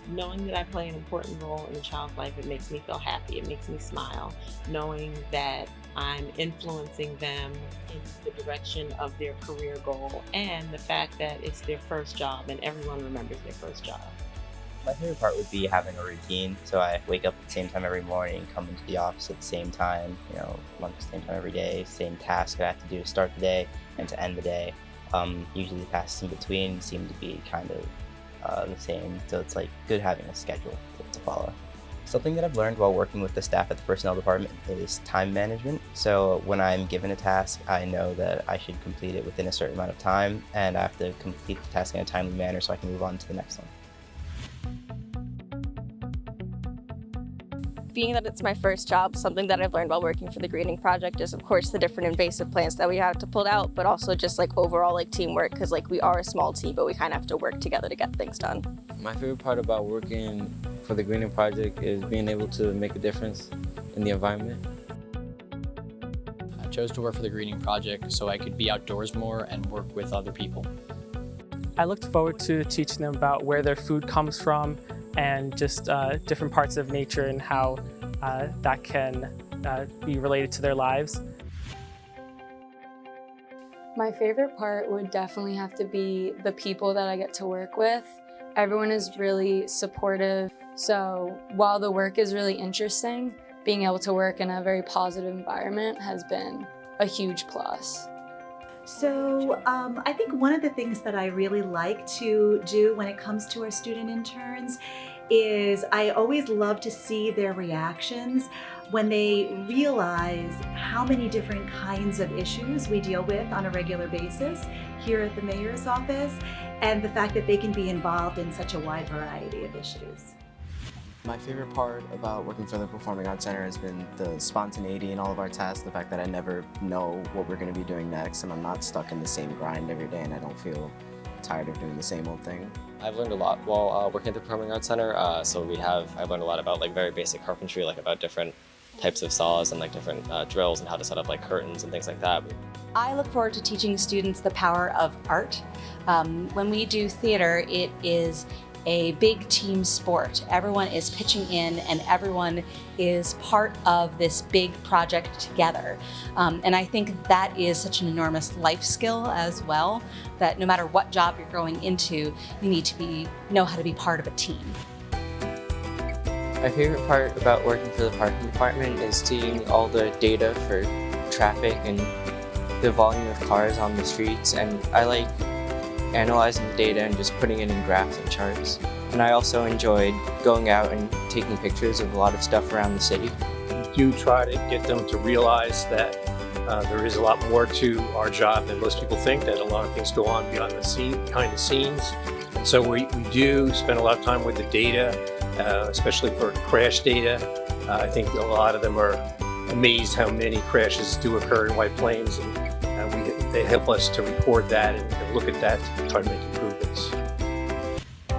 Knowing that I play an important role in a child's life, it makes me feel happy. It makes me smile. Knowing that I'm influencing them in the direction of their career goal, and the fact that it's their first job and everyone remembers their first job. My favorite part would be having a routine. So I wake up at the same time every morning, come into the office at the same time, lunch at the same time every day, same task I have to do to start the day and to end the day. Usually the tasks in between seem to be kind of the same, so it's like good having a schedule to follow. Something that I've learned while working with the staff at the personnel department is time management. So when I'm given a task, I know that I should complete it within a certain amount of time, and I have to complete the task in a timely manner so I can move on to the next one. Being that it's my first job, something that I've learned while working for the Greening Project is, of course, the different invasive plants that we have to pull out, but also just overall teamwork, because we are a small team, but we kind of have to work together to get things done. My favorite part about working for the Greening Project is being able to make a difference in the environment. I chose to work for the Greening Project so I could be outdoors more and work with other people. I looked forward to teaching them about where their food comes from and just different parts of nature and how that can be related to their lives. My favorite part would definitely have to be the people that I get to work with. Everyone is really supportive, so while the work is really interesting, being able to work in a very positive environment has been a huge plus. So I think one of the things that I really like to do when it comes to our student interns is I always love to see their reactions when they realize how many different kinds of issues we deal with on a regular basis here at the mayor's office, and the fact that they can be involved in such a wide variety of issues. My favorite part about working for the Performing Arts Center has been the spontaneity in all of our tasks, the fact that I never know what we're going to be doing next, and I'm not stuck in the same grind every day, and I don't feel tired of doing the same old thing. I've learned a lot while working at the Performing Arts Center. I've learned a lot about very basic carpentry, about different types of saws and different drills and how to set up curtains and things like that. I look forward to teaching students the power of art. When we do theater, it is a big team sport. Everyone is pitching in and everyone is part of this big project together. And I think that is such an enormous life skill as well, that no matter what job you're going into, you need to know how to be part of a team. My favorite part about working for the parking department is seeing all the data for traffic and the volume of cars on the streets, and I like analyzing the data and just putting it in graphs and charts. And I also enjoyed going out and taking pictures of a lot of stuff around the city. We do try to get them to realize that there is a lot more to our job than most people think, that a lot of things go on behind the scenes. And so we do spend a lot of time with the data, especially for crash data. I think a lot of them are amazed how many crashes do occur in White Plains, and they help us to record that and look at that to try to make improvements. I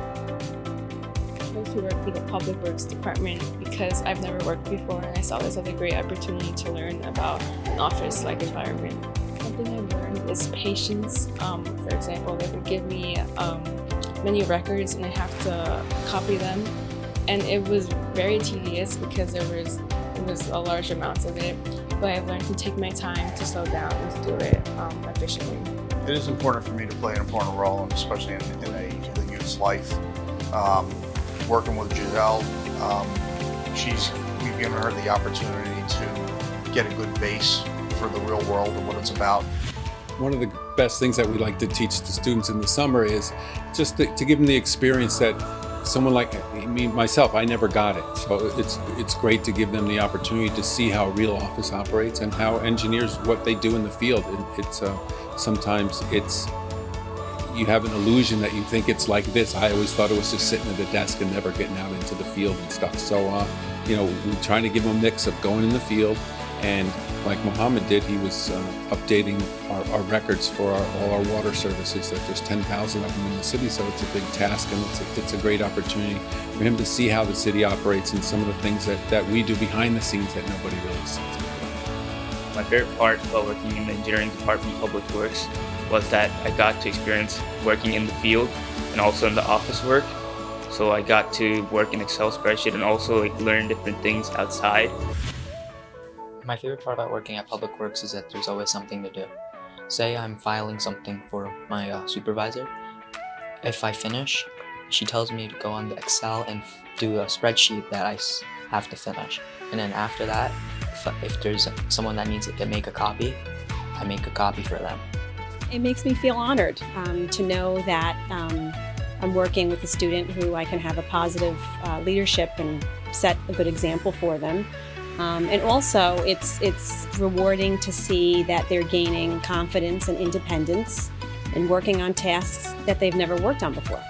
chose to work for the Public Works Department because I've never worked before, and I saw this as a great opportunity to learn about an office-like environment. Something I learned is patience. For example, they would give me many records and I have to copy them, and it was very tedious because there was a large amount of it, but I learned to take my time, to slow down, and to do it efficiently. It is important for me to play an important role, and especially in the youth's life. Working with Giselle, we've given her the opportunity to get a good base for the real world and what it's about. One of the best things that we like to teach the students in the summer is just to give them the experience that someone like me, myself, I never got it. So it's great to give them the opportunity to see how a real office operates and how engineers, what they do in the field. Sometimes you have an illusion that you think it's like this. I always thought it was just sitting at the desk and never getting out into the field and stuff. So, we're trying to give them a mix of going in the field, and like Mohammed did, he was updating our records for all our water services. That there's 10,000 of them in the city, so it's a big task, and it's a great opportunity for him to see how the city operates and some of the things that we do behind the scenes that nobody really sees. My favorite part while working in the engineering department of Public Works was that I got to experience working in the field and also in the office work. So I got to work in Excel spreadsheet and also like learn different things outside. My favorite part about working at Public Works is that there's always something to do. Say I'm filing something for my supervisor. If I finish, she tells me to go on the Excel and do a spreadsheet that I have to finish. And then after that, if there's someone that needs to make a copy, I make a copy for them. It makes me feel honored to know that I'm working with a student who I can have a positive leadership and set a good example for them. And also, it's rewarding to see that they're gaining confidence and independence and working on tasks that they've never worked on before.